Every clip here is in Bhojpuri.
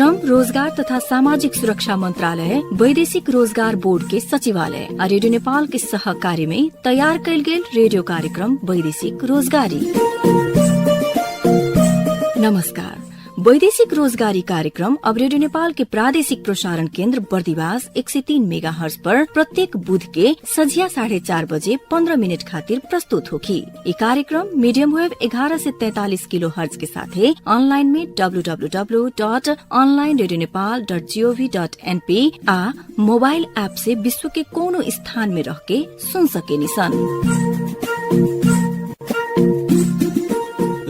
श्रम रोजगार तथा सामाजिक सुरक्षा मंत्रालय वैदेशिक रोजगार बोर्ड के सचिवालय और रेडियो नेपाल के सहकार्य में तैयार कैल गेल रेडियो कार्यक्रम वैदेशिक रोजगारी। नमस्कार। वैदेशिक रोजगारी कार्यक्रम अब रेडियो नेपाल के प्रादेशिक प्रसारण केन्द्र बर्दिवास 103 मेगाहर्ज पर प्रत्येक बुध के संझिया 4:30 बजे 15 मिनट खातिर प्रस्तुत होगी। ये कार्यक्रम मीडियम वेव 11 से 43 किलो हर्ज के साथ ऑनलाइन में www.onlineradionepal.gov.np आ मोबाइल ऐप से विश्व के कोनो स्थान में रह के सुन सके निसन।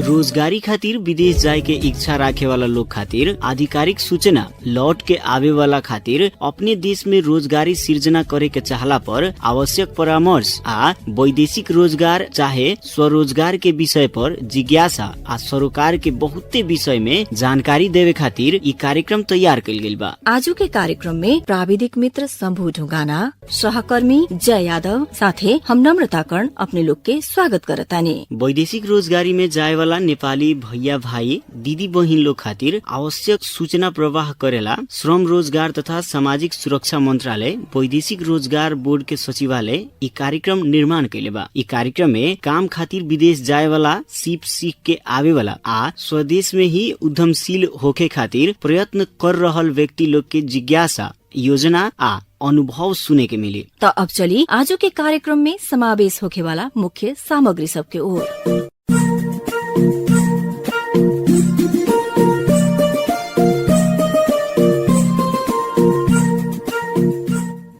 रोजगारी खातिर विदेश जाए के इच्छा राखे वाला लोग खातिर आधिकारिक सूचना लौट के आवे वाला खातिर अपने देश में रोजगारी सृजना करे के चाहला पर आवश्यक परामर्श आ वैदेशिक रोजगार चाहे स्वरोजगार के विषय पर जिज्ञासा आ सरोकार के बहुते विषय में जानकारी देवे खातिर ई कार्यक्रम तैयार कइल गेल बा। आजू के कार्यक्रम में प्राविधिक मित्र शंभु ढुंगाना, सहकर्मी जय यादव साथे हम नम्रता कर्ण अपने लोग के स्वागत करतानी। वैदेशिक रोजगारी में जाए वाला नेपाली भैया भाई दीदी बहिन लोग खातिर आवश्यक सूचना प्रवाह करेला श्रम रोजगार तथा सामाजिक सुरक्षा मंत्रालय वैदेशिक रोजगार बोर्ड के सचिवालय ई कार्यक्रम निर्माण कैले बा। ई कार्यक्रम में काम खातिर विदेश जाए वाला सीख के आवे वाला आ स्वदेश में ही उद्यमशील होके खातिर प्रयत्न कर रहल व्यक्ति लोग के जिज्ञासा, योजना आ अनुभव सुने के मिले। तो अब चली आजू के कार्यक्रम में समावेश होके वाला मुख्य सामग्री सबके ओर।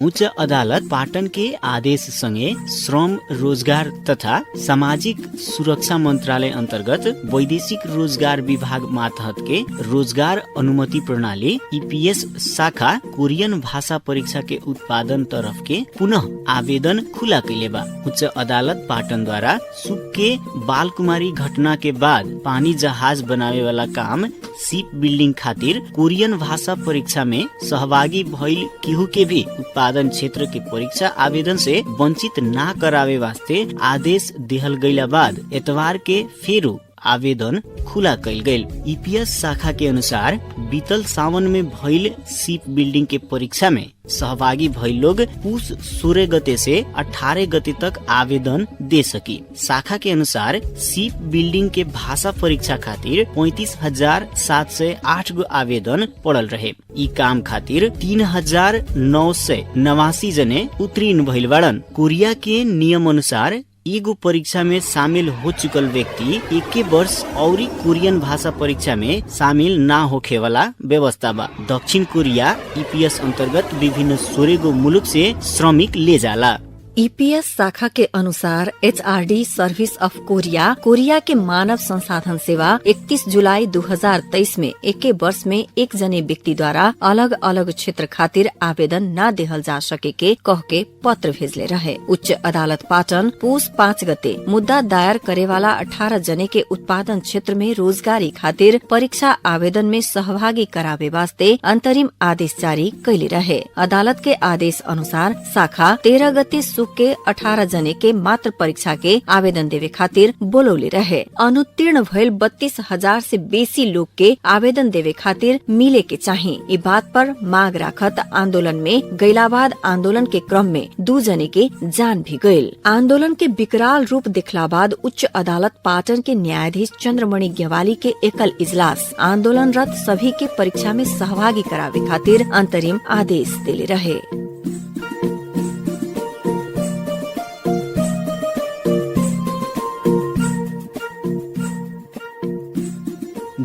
उच्च अदालत पाटन के आदेश संगे श्रम रोजगार तथा सामाजिक सुरक्षा मंत्रालय अंतर्गत वैदेशिक रोजगार विभाग मातहत के रोजगार अनुमति प्रणाली EPS शाखा कोरियन भाषा परीक्षा के उत्पादन तरफ के पुनः आवेदन खुला कैले बा। उच्च अदालत पाटन द्वारा सुक के बाल कुमारी घटना के बाद पानी जहाज बनावे वाला काम शिप बिल्डिंग खातिर कोरियन भाषा परीक्षा में सहभागी भइल केहू के भी उत्पादन क्षेत्र के परीक्षा आवेदन से वंचित ना करावे वास्ते आदेश दिहल गइला बाद एतवार के फेरू आवेदन खुला कैल गेल। EPS शाखा के अनुसार बीतल सावन में भइल शिप बिल्डिंग के परीक्षा में सहभागी भइल लोग पुष 16 गते से 18 गते तक आवेदन दे सकी। शाखा के अनुसार शिप बिल्डिंग के भाषा परीक्षा खातिर 35,708 गो आवेदन पड़ल रहे। ई काम खातिर 3,989 जने उत्तीर्ण भइल बाड़न। कोरिया के नियम अनुसार एगो परीक्षा में शामिल हो चुकल व्यक्ति एके वर्ष औरी कोरियन भाषा परीक्षा में शामिल ना होखे वाला व्यवस्था बा। दक्षिण कोरिया EPS अंतर्गत विभिन्न 16 गो मुलुक से श्रमिक ले जाला। EPS शाखा के अनुसार HRD सर्विस ऑफ कोरिया कोरिया के मानव संसाधन सेवा 31 जुलाई 2023 में एके वर्ष में एक जने व्यक्ति द्वारा अलग अलग क्षेत्र खातिर आवेदन न देहल जा सके के कह के पत्र भेजले रहे। उच्च अदालत पाटन पुष 5 गते मुद्दा दायर करे वाला 18 जने के उत्पादन क्षेत्र में रोजगारी खातिर परीक्षा आवेदन में सहभागी करावे वास्ते अंतरिम आदेश जारी कैले रहे। अदालत के आदेश अनुसार शाखा 13 गते के 18 जने के मात्र परीक्षा के आवेदन देवे खातिर बोलौले रहे। अनुत्तीर्ण भइल 32,000 से बेसी लोग के आवेदन देवे खातिर मिले के चाहिए। ई बात पर मांग राखत आंदोलन में गैला बाद आंदोलन के क्रम में 2 जने के जान भी गयल। आंदोलन के विकराल रूप देखला बाद उच्च अदालत पाटन के न्यायाधीश चंद्रमणि ग्यवाली के एकल इजलास आंदोलनरत सभी के परीक्षा में सहभागी करावे खातिर अंतरिम आदेश देले रहे।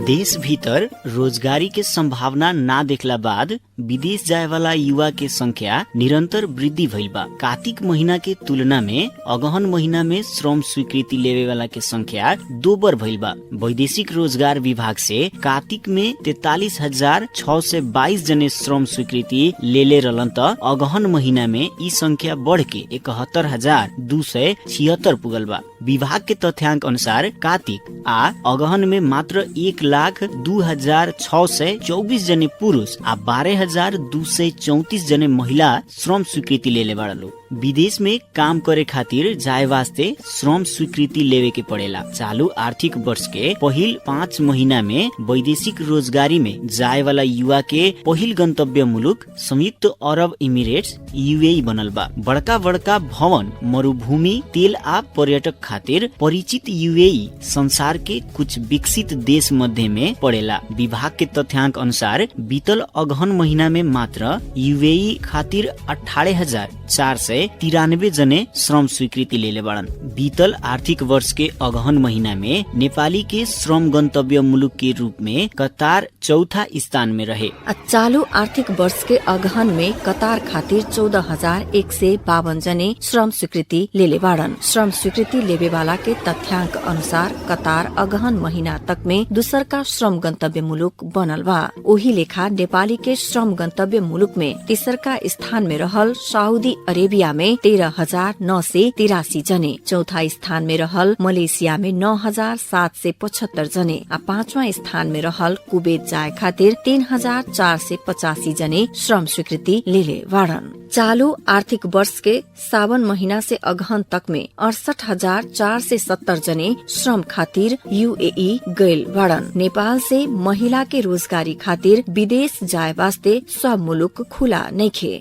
देश भीतर रोजगारी के संभावना ना देखला बाद विदेश जाए वाला युवा के संख्या निरंतर वृद्धि भइल बा। कार्तिक महीना के तुलना में अगहन महीना में श्रम स्वीकृति लेवे वाला के संख्या 2 बार भइल बा। वैदेशिक रोजगार विभाग से कार्तिक में 43,622 जने श्रम स्वीकृति लेले रहलन त अगहन महीना में ई संख्या बढ़ के 71,276 पुगल बा। विभाग के तथ्यांक अनुसार कार्तिक आ अगहन में मात्र 1,02,624 जने पुरुष आ 12,234 जने महिला श्रम स्वीकृति लेले बाड़ा लोग। विदेश में काम करे खातिर जाए वास्ते श्रम स्वीकृति लेवे के पड़ेला। चालू आर्थिक वर्ष के पहिल 5 महीना में वैदेशिक रोजगारी में जाए वाला युवा के पहिल गंतव्य मुलुक संयुक्त अरब इमिरेट्स यूएई बनल बा। बड़का बड़का भवन, मरुभूमि, तेल आ पर्यटक खातिर परिचित यूएई संसार के कुछ विकसित देश मध्य में पड़ेला। विभाग के तथ्यांक अनुसार बीतल अगहन महीना में मात्र यूएई खातिर 18,493 जने श्रम स्वीकृति लेले बड़न। बीतल आर्थिक वर्ष के अगहन महीना में नेपाली के श्रम गंतव्य मुलुक के रूप में कतार चौथा स्थान में रहे। चालू आर्थिक वर्ष के अगहन में कतार खातिर 14,152 जने श्रम स्वीकृति लेले बाड़न। श्रम स्वीकृति लेवे वाला के तथ्यांक अनुसार कतार अगहन महीना तक में दूसर का श्रम गंतव्य मुलुक बनल बा। ओही लेखा नेपाली के श्रम गंतव्य मुलुक में तीसर का स्थान में रहल सऊदी अरेबिया में 13,983 जने, चौथा स्थान में रहल मलेशिया में 9,775 जने आ 5वां स्थान में रहल कुवैत जाए खातिर 3,485 जने श्रम स्वीकृति लेले वाड़न। चालू आर्थिक वर्ष के सावन महीना से अगहन तक में 68,470 जने श्रम खातिर यूएई गइल वाड़न। नेपाल से महिला के रोजगारी खातिर विदेश जाए वास्ते सब मुलुक खुला नइखे।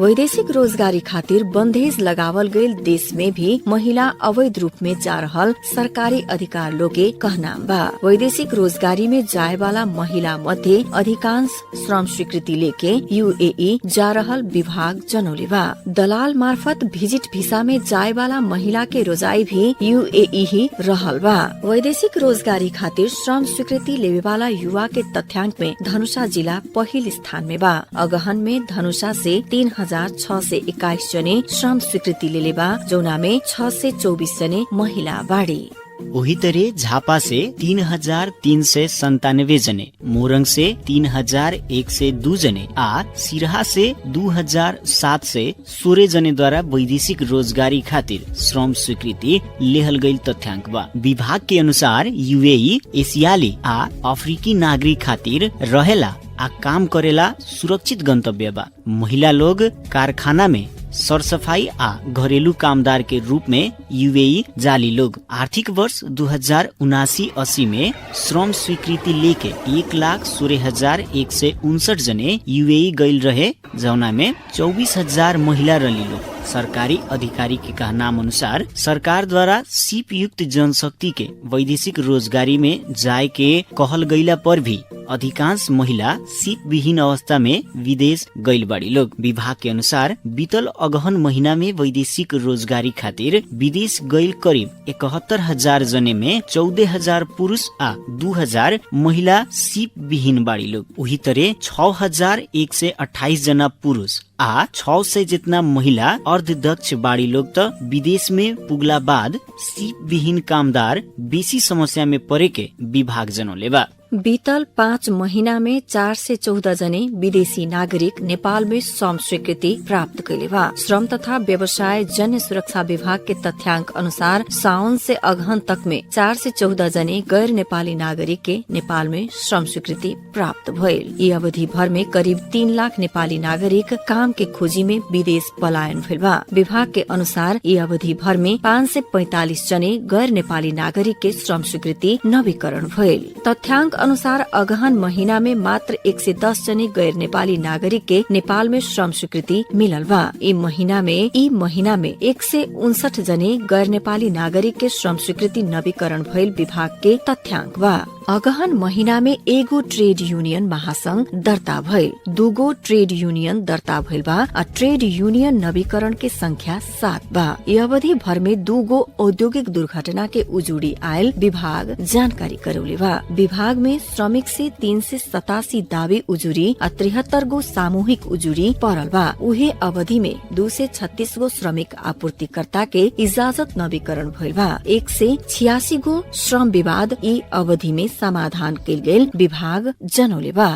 वैदेशिक रोजगारी खातिर बंदेज लगावल गईल देश में भी महिला अवैध रूप में जा रहल सरकारी अधिकार लोग के कहना बा। वैदेशिक रोजगारी में जाए वाला महिला मध्य अधिकांश श्रम स्वीकृति लेके यूएई जा रहल विभाग जनौले बा। दलाल मार्फत विजिट वीसा में जाए वाला महिला के रोजाई भी यूएई ही रहल बा। वैदेशिक रोजगारी खातिर श्रम स्वीकृति लेवे वाला युवा के तथ्यांक में धनुषा जिला पहिल स्थान में बा। अगहन में धनुषा से 3,621 जने श्रम स्वीकृति लेले बा, जौना में 624 जने महिला बाड़ी। वही तरह झापा से 3,397 जने, मोरंग से 3,102 जने आ सिरहा से 2,716 जने द्वारा वैदेशिक रोजगारी खातिर श्रम स्वीकृति लेहल गईल तथ्यांक बा। विभाग के अनुसार यूएई एशियाली आ अफ्रीकी नागरिक खातिर रहेला आ काम करेला सुरक्षित गंतव्य बा। महिला लोग कारखाना में सरसफाई आ घरेलू कामदार के रूप में यूएई जाली लोग। आर्थिक वर्ष 2079-80 में श्रम स्वीकृति लेके 1,16,159 जने यूएई गईल रहे, जौना में 24,000 महिला रली लोग। सरकारी अधिकारी के कहनाम अनुसार सरकार द्वारा सीप युक्त जनशक्ति के वैदेशिक रोजगारी में जाए के कहल गईला पर भी अधिकांश महिला सीप विहीन अवस्था में विदेश गईल बाड़ी लोग। विभाग के अनुसार बीतल अगहन महीना में वैदेशिक रोजगारी खातिर विदेश गईल करीब 71,000 जने में 14,000 पुरुष आ 2,000 महिला सीप विहीन बाड़ी लोग। वही तरह 6,128 जना पुरुष आ 600 जितना महिला अर्धदक्ष बाड़ी लोग तो विदेश में पुगला बाद सीप विहीन कामदार बेसी समस्या में परे के विभाग जनौले बा। बीतल 5 महीना में 414 जने विदेशी नागरिक नेपाल में श्रम स्वीकृति प्राप्त कैले बा। श्रम तथा व्यवसाय जन्य सुरक्षा विभाग के तथ्यांक अनुसार साउन से अगहन तक में 414 जने गैर नेपाली नागरिक के नेपाल में श्रम स्वीकृति प्राप्त भइल। यी अवधि भर में करीब 3 लाख नेपाली नागरिक काम के खोजी में विदेश पलायन भइल बा। विभाग के अनुसार यी अवधि भर में 545 जने गैर नेपाली नागरिक के श्रम स्वीकृति नवीकरण भइल। तथ्यांक अनुसार अगहन महीना में मात्र 110 जने गैर नेपाली नागरिक के नेपाल में श्रम स्वीकृति मिलल बा। ई महीना में 159 जने गैर नेपाली नागरिक के श्रम स्वीकृति नवीकरण भइल विभाग के तथ्यांक बा। अगहन महीना में एगो ट्रेड यूनियन महासंघ दर्ता भइल, 2 ट्रेड यूनियन दर्ता भइल बा आ ट्रेड यूनियन नवीकरण के संख्या 7 बा। ई अवधि भर में 2 औद्योगिक दुर्घटना के उजुड़ी आयल विभाग जानकारी करौले बा। विभाग में श्रमिक से 387 दावी उजुरी आ 73 गो सामूहिक उजुरी पड़ल बा। उहे अवधि में 236 गो श्रमिक आपूर्तिकर्ता के इजाजत नवीकरण भइल बा। 186 गो श्रम विवाद ई अवधि में समाधान कैल गेल विभाग जनौले बा।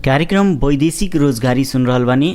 कार्यक्रम वैदेशिक रोजगारी सुन रहल बानी।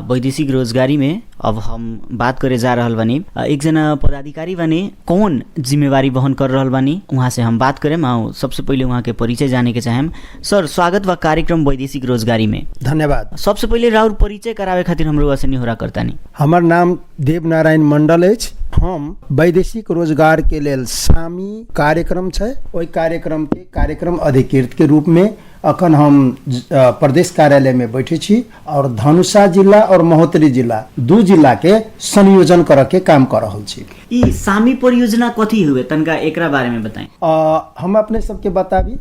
वैदेशिक रोजगारी में अब हम बात करे जा रहल बानी। एकजना पदाधिकारी बानी, कौन जिम्मेवारी वहन कर रहल बानी, वहाँ से हम बात करें। सबसे पहले वहाँ के परिचय जाने के चाहेम। सर, स्वागत बा कार्यक्रम वैदेशिक रोजगारी में। धन्यवाद। सबसे पहिले राउर परिचय करावे खातिर हमरो वैसे निहोरा करतानी। हमर नाम देवनारायण मंडल अछि। हम वैदेशिक रोजगार के लेल सामी कार्यक्रम छै, ओहि कार्यक्रम के कार्यक्रम अधिकृत के रूप में अखन हम प्रदेश कार्यालय में बैठे छी और धनुषा जिला और महोत्तरी जिला 2 जिला के संयोजन कर के काम कर रहल छी। ई सामी परियोजना कथी हुए, तनका एकरा बारे में बताएं। हम अपने सबके बताबी,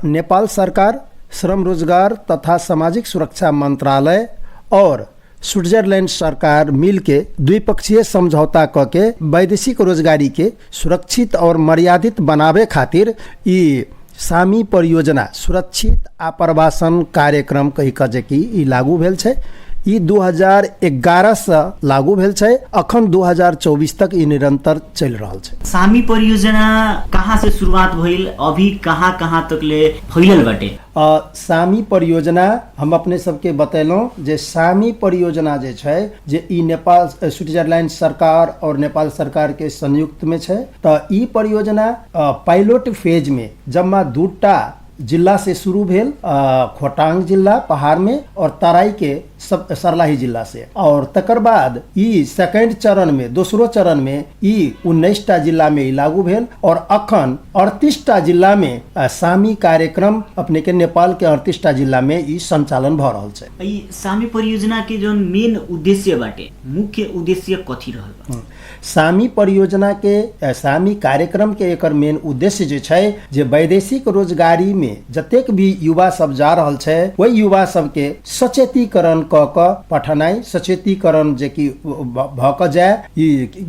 नेपाल सरकार, श्रम रोजगार तथा सामाजिक सुरक्षा मंत्रालय और स्विट्जरलैंड सरकार मिल के द्विपक्षीय समझौता क के वैदेशिक रोजगारी के सुरक्षित और मर्यादित बनावे खातिर ई सामी परियोजना सुरक्षित आप्रवासन कार्यक्रम कही कहे कि ई लागू भेल छै। ई 2011 से लागू भेल छै, अखन 2024 तक ई निरंतर चल रहल छै। सामी परियोजना कहाँ से शुरुआत भइल, अभी कहाँ कहाँ तक ले फैलल बाटे? सामी परियोजना हम अपने सबके बतेलहुँ जे सामी परियोजना जे छै जे ई नेपाल स्विट्जरलैंड सरकार और नेपाल सरकार के संयुक्त में छै। तो ई परियोजना पायलट फेज में जम्मा 2टा जिला से शुरू भेल, खोटांग जिला पहाड़ में और तराई के सर्लाही जिला से, और तकर बाद ई सेकंड चरण में, दूसरो चरण में ई 19टा जिला में लागू भेल और अखन 38टा जिला में सामी कार्यक्रम अपने के नेपाल के 38टा जिला में ई संचालन भ रहल छै। ई सामी परियोजना के जो मेन उद्देश्य बाटे, मुख्य उद्देश्य कथी रहल? सामी परियोजना के सामी कार्यक्रम के एकर मेन उद्देश्य जे छै जे वैदेशिक रोजगारी में जतेक भी युवा सब जा रहल छै, वही युवा सब के सचेतीकरण क क पठनाई, सचेतीकरण जे कि भ क जाए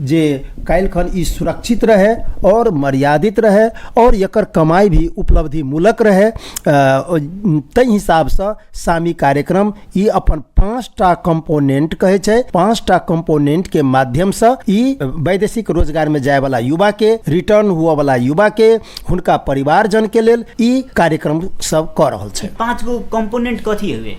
जे काल्हि खन ई सुरक्षित रहे और मर्यादित रहे और एकर कमाई भी उपलब्धि मूलक रहे। तै हिसाब से सामी कार्यक्रम ई अपन 5टा कंपोनेंट कहे छै, 5टा कंपोनेंट के माध्यम से ई वैदेशिक रोजगार में जाए वाला युवा के, रिटर्न हुआ वाला युवा के, हुनका परिवारजन के लेल ई कार्यक्रम सब कर रहल छै। 5 गो कंपोनेंट कथी हुए?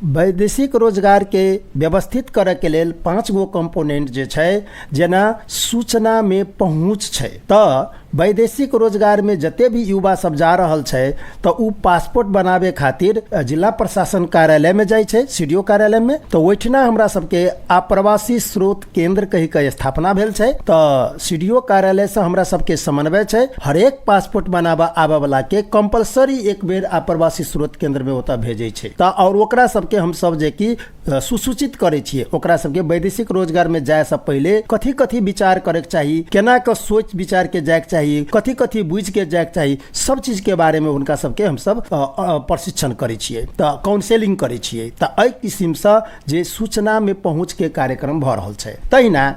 वैदेशिक रोजगार के व्यवस्थित करे के लेल 5 गो कंपोनेंट जे छै, जेना सूचना में पहुँच छै। त वैदेशिक रोजगार में जते भी युवा सब जा रहल छै तो उ पासपोर्ट बनावे खातिर जिला प्रशासन कार्यालय में जाय छै, सीडीओ कार्यालय में। तो ओहिठना हमरा सबके आप्रवासी स्रोत केंद्र कही के स्थापना भेल छै। तो सीडीओ कार्यालय से हमरा सबके समन्वय छै, हर एक पासपोर्ट बनावा आवे वाला के कंपलसरी एक बेर आप्रवासी स्रोत केंद्र में ओता भेजे छै। तो और ओकरा सबके हम सब जे कि सुसूचित करे छियै, ओकरा सबके वैदेशिक रोजगार में जाय से पहले कथी कथी विचार करे के चाही, केना के सोच विचार के जाय के चाही, कथी कथी बुझ के जाय के चाही, सब चीज के बारे में उनका सबके हम सब प्रशिक्षण करे छियै, तो काउंसलिंग करे छियै। तो एहि किस्म से जे सूचना में पहुँच के कार्यक्रम भ रहल छै। तहिना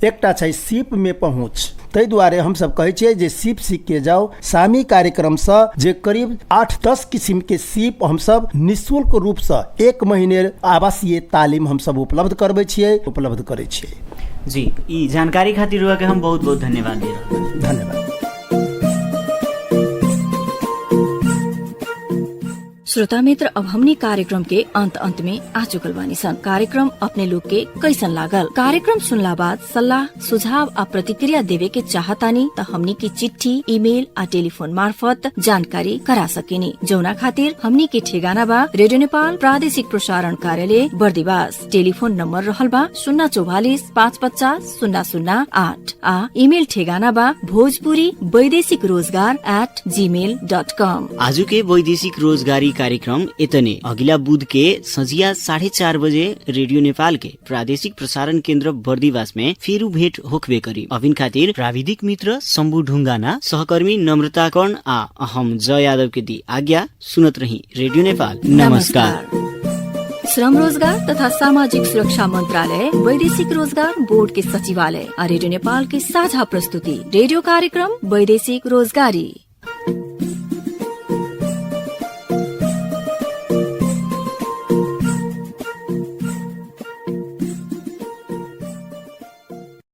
एकटा छै सीप में पहुँच। ताहि दुआरे हम सब कहे छियै जे सीप सीख के जाओ। सामी कार्यक्रम से जे करीब 8-10 किस्म के सीप हम सब निःशुल्क रूप से 1 महीने आवासीय तालीम हम सब उपलब्ध करबे छियै, उपलब्ध करे छियै। जी, ई जानकारी खातिर हुआ के हम बहुत बहुत धन्यवाद दे रहे हैं। धन्यवाद। श्रोता मित्र, अब हमनी कार्यक्रम के अंत में आ चुकल बानी सन। कार्यक्रम अपने लोग के कैसन लागल? कार्यक्रम सुनला बाद सलाह सुझाव आ प्रतिक्रिया देवे के चाहतानी त हमनी की चिट्ठी, ईमेल आ टेलीफोन मार्फत जानकारी करा सकेनी। जौना खातिर हमनी के ठेगाना बा रेडियो नेपाल प्रादेशिक प्रसारण कार्यालय बर्दिवास। टेलीफोन नंबर रहल बा 044 550 008 आ ईमेल ठेगाना बा भोजपुरी वैदेशिक रोजगार @gmail.com। आज के वैदेशिक रोजगारी कार्यक्रम इतने। अगिला बुध के संझिया 4:30 बजे रेडियो नेपाल के प्रादेशिक प्रसारण केंद्र बर्दिवास में फेरू भेट होकबे करी। अभिन खातिर प्राविधिक मित्र शंभु ढुंगाना, सहकर्मी नम्रता कर्ण आ हम जय यादव के दी आज्ञा। सुनत रही रेडियो नेपाल। नमस्कार। श्रम रोजगार तथा सामाजिक सुरक्षा मंत्रालय, वैदेशिक रोजगार बोर्ड के सचिवालय और रेडियो नेपाल के साझा प्रस्तुति रेडियो कार्यक्रम वैदेशिक रोजगारी।